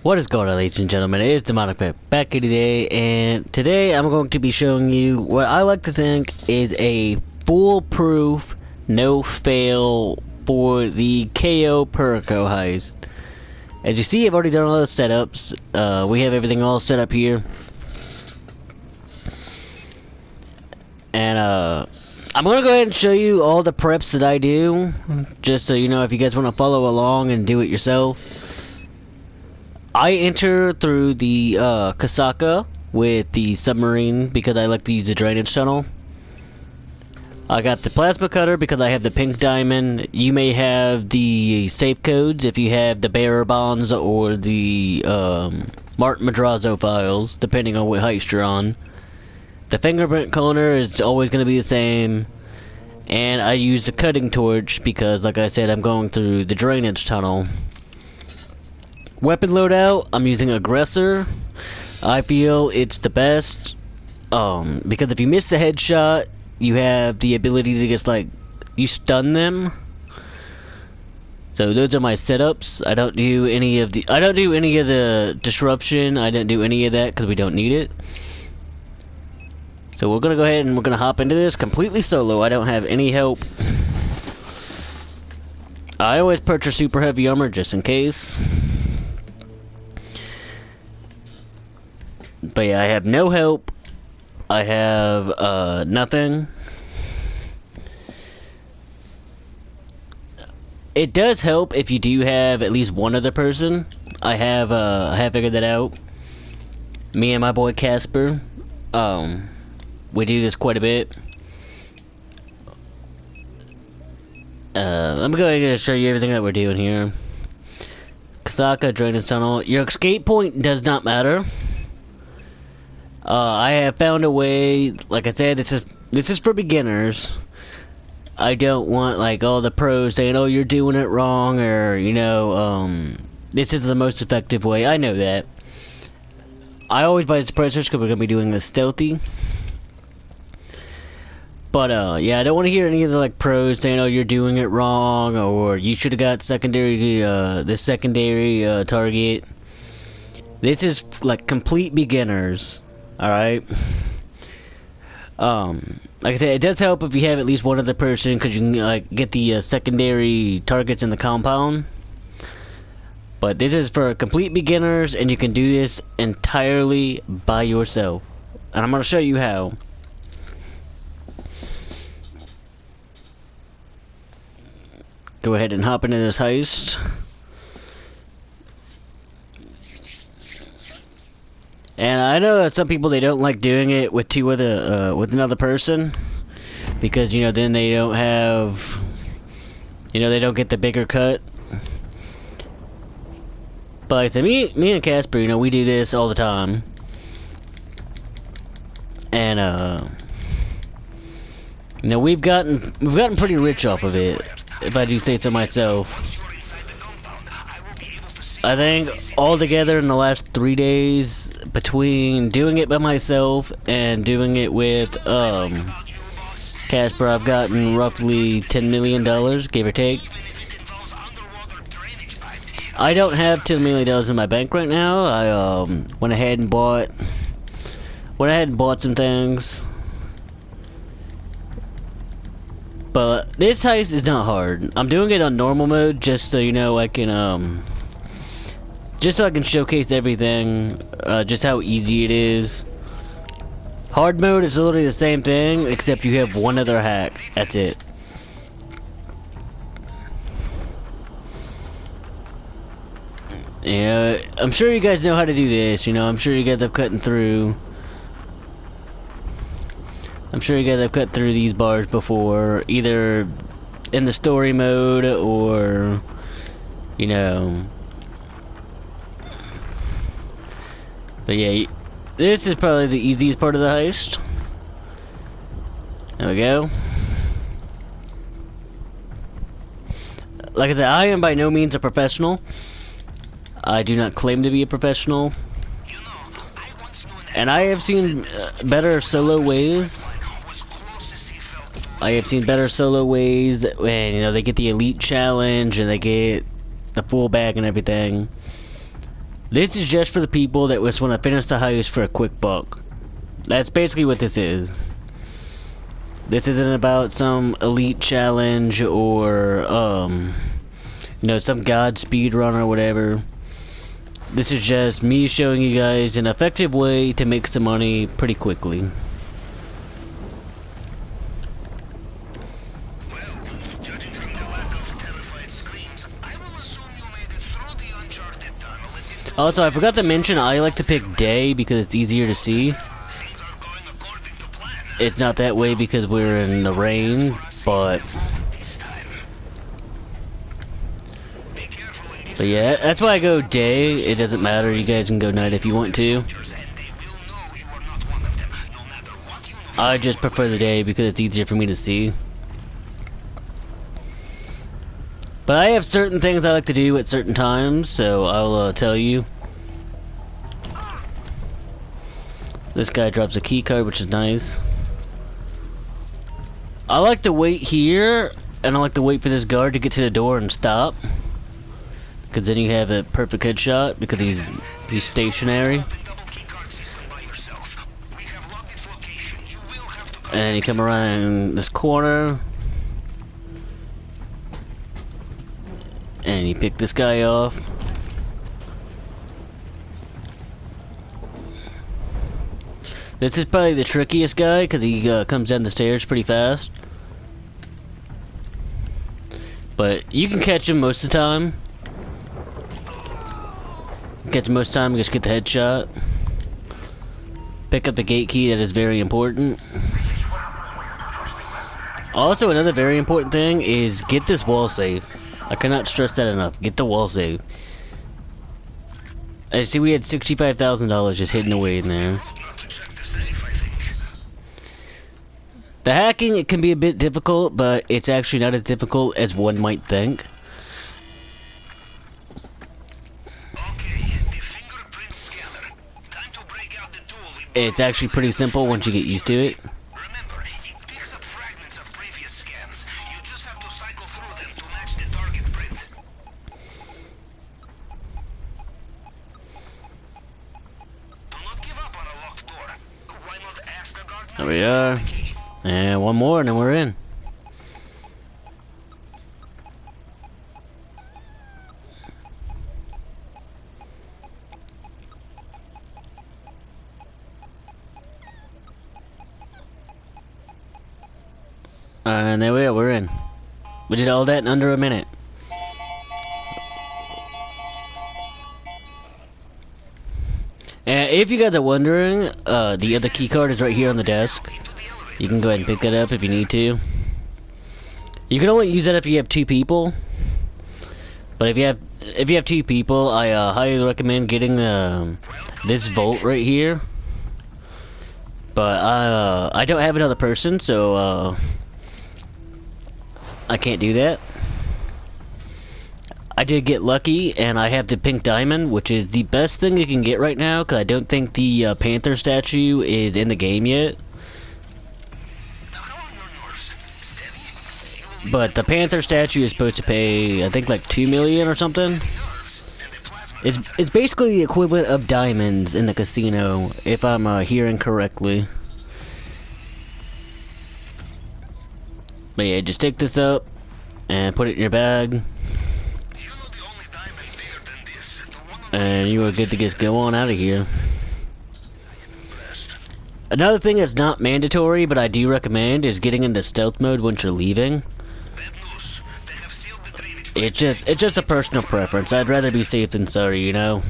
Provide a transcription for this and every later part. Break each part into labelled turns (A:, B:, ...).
A: What is going on, ladies and gentlemen? It is Demonic Pep back here today, and today I'm going to be showing you what I like to think is a foolproof, no-fail for the Cayo Perico heist. As you see, I've already done all the setups. We have everything all set up here. And, I'm going to go ahead and show you all the preps that I do, just so you know if you guys want to follow along and do it yourself. I enter through the Casaca with the submarine because I like to use the drainage tunnel. I got the plasma cutter because I have the pink diamond. You may have the safe codes if you have the bearer bonds or the Martin Madrazo files, depending on what heist you're on. The fingerprint cloner is always going to be the same. And I use the cutting torch because, like I said, I'm going through the drainage tunnel. Weapon loadout, I'm using aggressor. I feel it's the best because if you miss the headshot, you have the ability to just you stun them. So those are my setups. I don't do any of the disruption. I don't do any of that because we don't need it. So we're gonna go ahead and we're gonna hop into this completely solo. I don't have any help. I always purchase super heavy armor just in case. But yeah, I have no help. I have nothing. It does help if you do have at least one other person. I have figured that out. Me and my boy Casper. We do this quite a bit. I'm going to show you everything that we're doing here. Casaca, drainage tunnel. Your escape point does not matter. I have found a way. Like I said, this is for beginners. I don't want all the pros saying, "Oh, you're doing it wrong," or this is the most effective way. I know that. I always buy suppressors because we're gonna be doing this stealthy. But yeah, I don't want to hear any of the pros saying, "Oh, you're doing it wrong," or "You should have got the secondary target." This is complete beginners. Alright. Like I said, it does help if you have at least one other person because you can get the secondary targets in the compound. But this is for complete beginners, and you can do this entirely by yourself. And I'm gonna show you how. Go ahead and hop into this heist. And I know that some people, they don't like doing it with with another person, because then they don't have, they don't get the bigger cut. But like I said, me and Casper, we do this all the time, and we've gotten pretty rich off of it, if I do say so myself. I think altogether in the last 3 days, between doing it by myself and doing it with Casper, I've gotten roughly $10 million, give or take. I don't have $10 million in my bank right now. I went ahead and bought some things. But this heist is not hard. I'm doing it on normal mode just so I can just so I can showcase everything, just how easy it is. Hard mode is literally the same thing, except you have one other hack. That's it. Yeah, I'm sure you guys know how to do this, I'm sure you guys have cutting through. I'm sure you guys have cut through these bars before, either in the story mode or, But yeah, this is probably the easiest part of the heist. There we go. Like I said, I am by no means a professional. I do not claim to be a professional. And I have seen better solo ways. I have seen better solo ways when, they get the elite challenge and they get the full bag and everything. This is just for the people that just want to finish the heist for a quick buck. That's basically what this is. This isn't about some elite challenge or, you know, some god speed run or whatever. This is just me showing you guys an effective way to make some money pretty quickly. Also, I forgot to mention, I like to pick day because it's easier to see. It's not that way because we're in the rain, but yeah, that's why I go day. It doesn't matter, you guys can go night if you want to. I just prefer the day because it's easier for me to see. But I have certain things I like to do at certain times, so I'll tell you. This guy drops a keycard, which is nice. I like to wait here, and I like to wait for this guard to get to the door and stop. Because then you have a perfect headshot, because he's stationary. And you come around this corner. And you pick this guy off. This is probably the trickiest guy because he comes down the stairs pretty fast. But you can catch him most of the time. Catch him most of the time, just get the headshot. Pick up the gate key, that is very important. Also, another very important thing is get this wall safe. I cannot stress that enough. Get the wall safe. I see we had $65,000 just hidden away in there. The hacking, it can be a bit difficult, but it's actually not as difficult as one might think. It's actually pretty simple once you get used to it. There we are. And one more and then we're in. And there we are, we're in. We did all that in under a minute. And if you guys are wondering, the other keycard is right here on the desk. You can go ahead and pick that up if you need to. You can only use that if you have 2 people. But if you have 2 people, I highly recommend getting this vault right here. But I don't have another person, so I can't do that. I did get lucky, and I have the pink diamond, which is the best thing you can get right now, because I don't think the Panther statue is in the game yet. But the Panther statue is supposed to pay, I think, like 2 million or something. It's basically the equivalent of diamonds in the casino, if I'm hearing correctly. But yeah, just take this up and put it in your bag. And you are good to just go on out of here. Another thing that's not mandatory, but I do recommend, is getting into stealth mode once you're leaving. It's just a personal preference. I'd rather be safe than sorry, you know?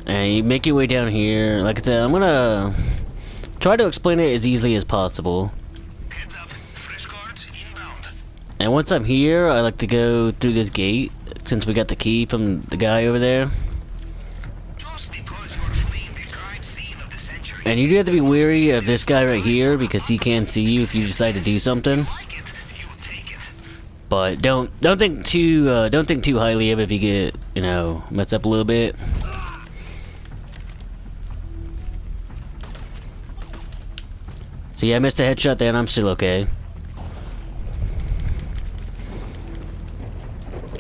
A: And you make your way down here. Like I said, I'm gonna try to explain it as easily as possible. And once I'm here, I like to go through this gate, since we got the key from the guy over there. And you do have to be wary of this guy right here, because he can see you if you decide to do something. But don't think too highly of it if you get, you know, messed up a little bit. So yeah, I missed a headshot there, and I'm still okay.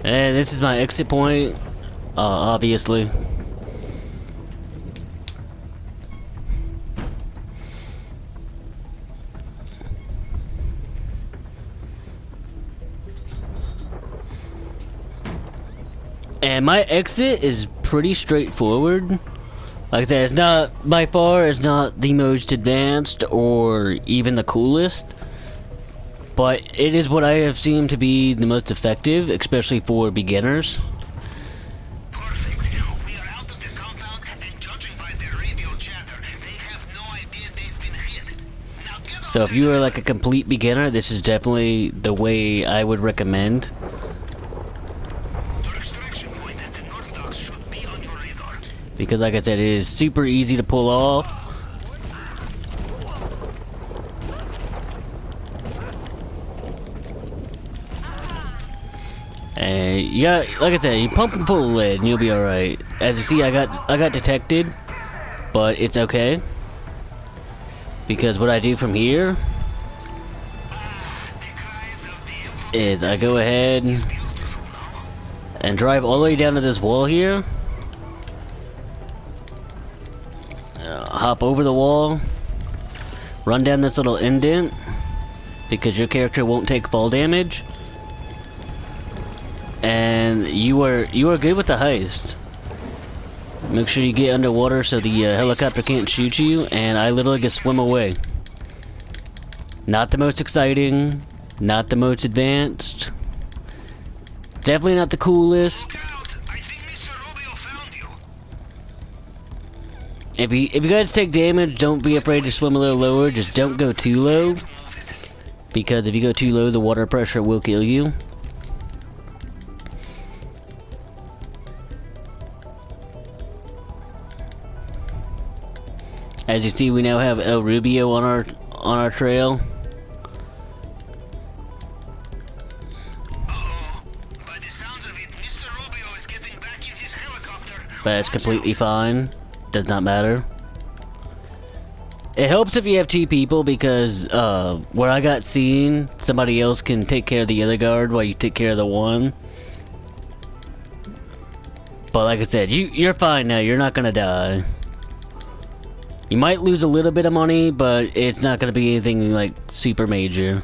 A: And this is my exit point, obviously. And my exit is pretty straightforward. Like I said, it's not, by far, it's not the most advanced or even the coolest. But it is what I have seen to be the most effective, especially for beginners.
B: Perfect. We are out of the compound, and judging by their radio chatter, they have no idea they've been hit. Now get on.
A: So if you are like a complete beginner, this is definitely the way I would recommend.
B: Your extraction point at the North Docks should be on your radar.
A: Because like I said, it is super easy to pull off. And you got, like I said, you pump and full of lead and you'll be alright. As you see, I got detected, but it's okay. Because what I do from here is I go ahead and drive all the way down to this wall here. Hop over the wall, run down this little indent, because your character won't take fall damage. And you are good with the heist. Make sure you get underwater so the helicopter can't shoot you, and I literally just swim away. Not the most exciting, not the most advanced, definitely not the coolest.
B: Look out! I think Mr. Rubio found you.
A: If you guys take damage, don't be afraid to swim a little lower. Just don't go too low, because if you go too low, the water pressure will kill you. As you see, we now have El Rubio on our trail.
B: Uh-oh. By the sounds of it, Mr. Rubio is getting back in his helicopter.
A: But it's completely fine. Does not matter. It helps if you have two people, because where I got seen, somebody else can take care of the other guard while you take care of the one. But like I said, you're fine now. You're not gonna die. You might lose a little bit of money, but it's not gonna be anything like super major.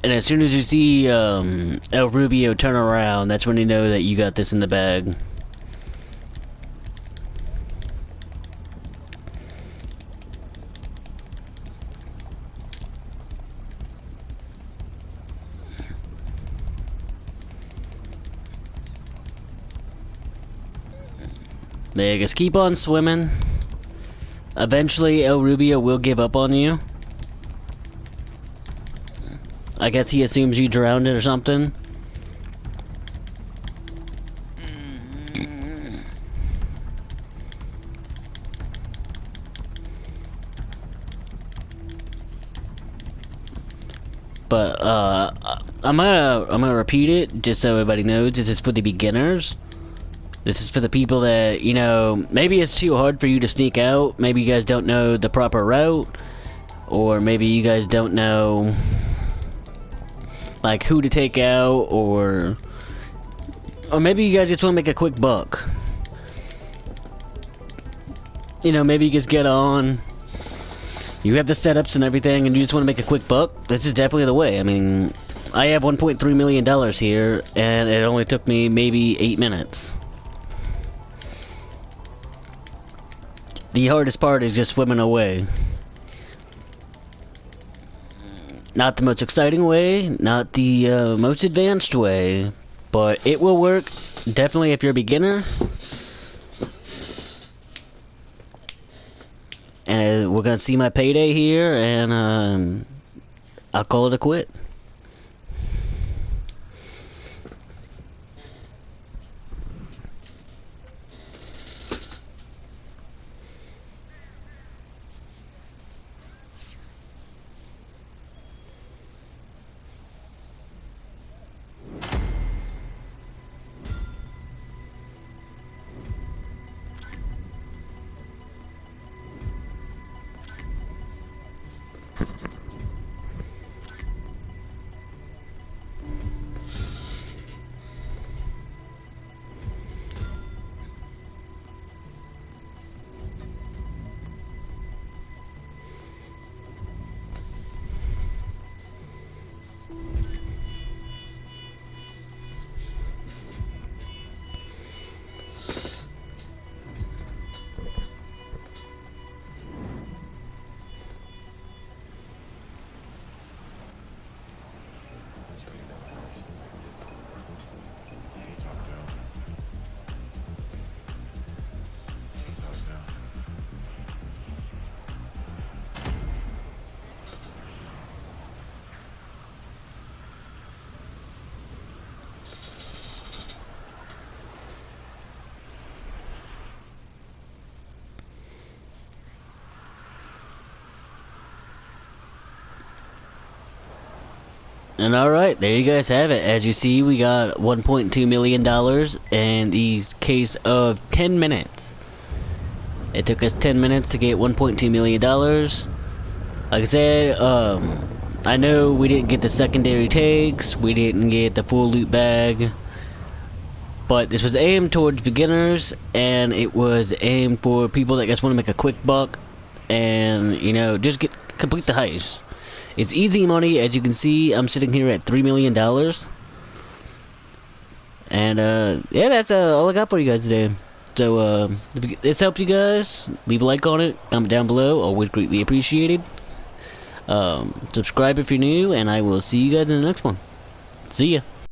A: And as soon as you see El Rubio turn around, that's when you know that you got this in the bag. There, just keep on swimming. Eventually, El Rubio will give up on you. I guess he assumes you drowned or something. But I'm gonna repeat it just so everybody knows. This is for the beginners. This is for the people that, you know, maybe it's too hard for you to sneak out. Maybe you guys don't know the proper route. Or maybe you guys don't know, like, who to take out. Or maybe you guys just want to make a quick buck. You know, maybe you just get on. You have the setups and everything, and you just want to make a quick buck. This is definitely the way. I mean, I have $1.3 million here, and it only took me maybe 8 minutes. The hardest part is just swimming away. Not the most exciting way, not the most advanced way, but it will work, definitely if you're a beginner. And we're gonna see my payday here, and I'll call it a quit. And alright, there you guys have it. As you see, we got $1.2 million in the case of 10 minutes. It took us 10 minutes to get $1.2 million. Like I said, I know we didn't get the secondary takes, we didn't get the full loot bag, but this was aimed towards beginners, and it was aimed for people that just want to make a quick buck, and, you know, just complete the heist. It's easy money. As you can see, I'm sitting here at $3 million. And, yeah, that's all I got for you guys today. So, if this helped you guys, leave a like on it, comment down below, always greatly appreciated. Subscribe if you're new, and I will see you guys in the next one. See ya.